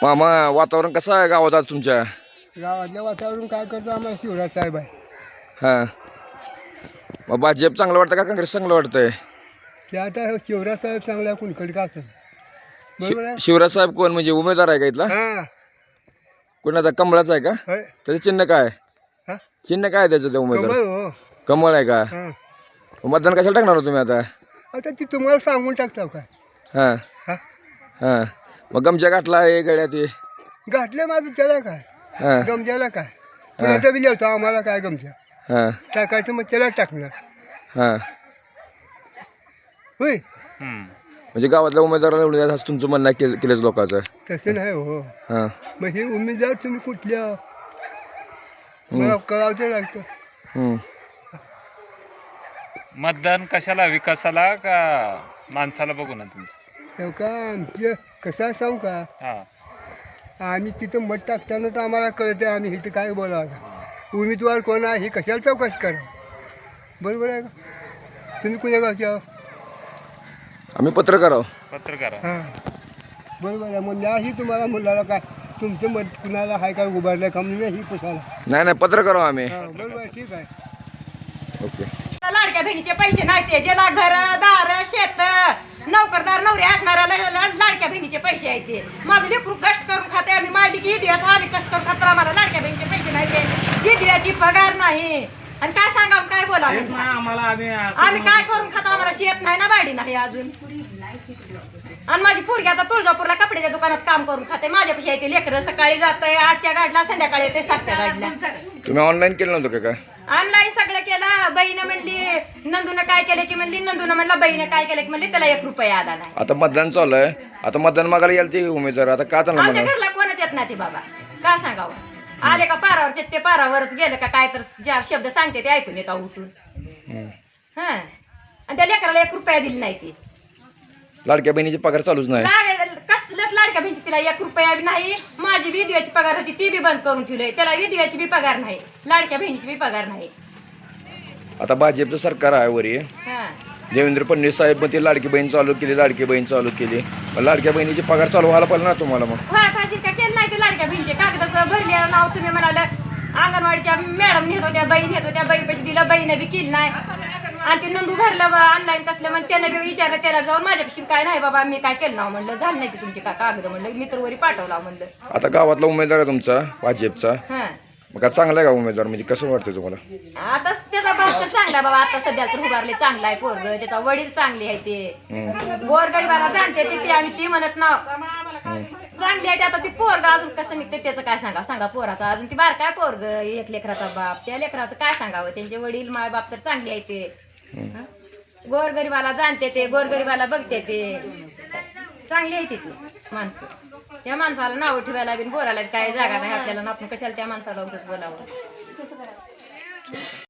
मामा वातावरण कसं आहे गावात आज तुमच्या? गावातल्या वातावरण काय करतो आम्हाला शिवराज साहेब आहे. हां, मग भाजप चांगलं वाटतं का काँग्रेस चांगलं वाटतंय? ते आता शिवराज साहेब चांगला कुणकडे का असेल बरोबर आहे. शिवराज साहेब कोण म्हणजे उमेदवार आहे का इथला? हां कोणाचा कमळाचा आहे का? होय. त्याचं चिन्ह काय? हां चिन्ह काय आहे त्याचं त्या कमळ उमेदवार? हो. कमळ आहे का? हां मग मतदान कशाला टाकणार हो तुम्ही आता? आता ती तुम्हाला सांगून टाकता काय. हां हां हां, मग गमच्या गाठला आहे गड्यात हे. घातले माझं त्याला काय हां गमच्याला काय कुणाचा बी लिहतो आम्हाला काय गमच्या हां टाकायचं मग त्याला टाकणार हां, होय. म्हणजे गावातल्या उमेदवाराला निवडून द्यायचं असं तुमचं म्हणणं आहे केलंच लोकांचं? तसं नाही हो. हां मग हे उमेदवार तुम्ही कुठल्या मला कळावचं लागतं. हम्म. मतदान कशाला, विकासाला का माणसाला बघू ना तुमचं? तेव्हा का आमचं कसं आहे सांगू का हा, आम्ही तिथं मत टाकताना तर आम्हाला कळतं आम्ही इथं काय बोलावं उमेदवार कोण आहे हे कशाला चौकशी करा बरोबर आहे का. तुम्ही कुण्या गावचे आहो? आम्ही पत्रकार आहोत. पत्रकार आहे. हां बरोबर आहे. मग नाही तुम्हाला मुलाला काय तुमचं मत कुणाला आहे काय उभारलं का म्हणजे ही पुसाला. नाही नाही पत्रकार आहोत आम्ही. हां बरोबर आहे ठीक आहे. ओके. लाडक्या बहिणीचे पैसे नाही ते ज्याला घर दार शेत नोकरदार नवरे असणाऱ्याला लाडक्या बहिणीचे पैसे आहेत ते. माझं लेकरू कष्ट करून खाते आम्ही माझी गीत आम्ही कष्ट करून खात आम्हाला लाडक्या बहिणीचे पैसे नाही ते गीत पगार नाही आणि काय सांगावं काय बोला आम्ही काय करून खातो आम्हाला शेत नाही ना बाडी नाही अजून. आणि माझी पोरगी आता तुळजापूरला कपड्याच्या दुकानात काम करून खाते माझ्यापेक्षा येते लेकरं सकाळी जातंय 8च्या गाडीला संध्याकाळी येते 7च्या गाडीला. तुम्ही ऑनलाईन केलं नव्हतं का काय? ऑनलाईन सगळं केलं. बहीण म्हणली नंदूनं काय केलं की म्हणली नंदूनं म्हणला बहीण काय केलं की म्हणली त्याला 1 रुपया आला नाही. आता मतदान चालू आहे. आता मतदान मागायला याल ते उमेदवार आता का त्यांना आमच्या म्हणा? घरला कोणच येत नाही ते बाबा काय सांगावं. आले का पारावर ते पारावरच गेलं का काय तर 4 शब्द सांगते ते ऐकून येतात उठून. हा आणि त्या लेकराला 1 रुपया दिली नाही ती. लाडक्या बहिणीचे पगार चालूच नाही. कसलंच लाडक्या बहिणीची तिला 1 रुपया बी नाही. माझी विधवेची पगार होती ती बी बंद करून ठेवली. त्याला विधवेची बी पगार नाही लाडक्या बहिणीची बी पगार नाही. आता भाजपचं सरकार आहे वरी. हा देवेंद्र फडणवीस साहेब मग ते लाडकी बहीण चालू केली, लाडकी बहीण चालू केली. मग लाडक्या बहिणीचे पगार चालू व्हायला पाहिजे ना तुम्हाला. मग व्हाय पाहिजे का केलं नाही ते लाडक्या बहिणीचे कागदाचं भरलेलं नाव तुम्ही म्हणाले अंगणवाडीच्या मॅडम नेत होत्या बाई नेत होत्या बाई पैसे दिलं बाईने बी केलं नाही. आणि ते नंदू भरलं ऑनलाईन कसलं मग त्यानं बी विचारलं त्याला जाऊन माझ्यापाशी काय नाही बाबा मी काय केलं ना म्हणलं झालं नाही ते तुमचे का कागद म्हणलं मित्रवरी पाठवला म्हणलं. आता गावातला उमेदवार आहे तुमचा भाजपचा, हां मग का चांगला आहे का उमेदवार म्हणजे कसं वाटतं तुम्हाला? आता त्याचा बाप तर चांगला बाबा आता सध्या तर उभारले चांगला आहे पोरग त्याचा वडील चांगले आहे ते गोरगरिबाला जाणते ते आम्ही ती म्हणत ना चांगली आहे. आता ती पोरग अजून कसं निघते त्याचं काय सांगा पोराचं अजून ती बार काय पोरग 1 लेकराचा बाप त्या लेकराचं काय सांगावं. त्यांचे वडील माय बाप तर चांगले आहे ते गोरगरिबाला जाणते ते गोरगरिबाला बघते ते चांगली आहे ती माणसं. त्या माणसाला नाव ठेवायला बी बोलायला काय जागा नाही आपल्याला आपण कशाला त्या माणसाला बोलावं.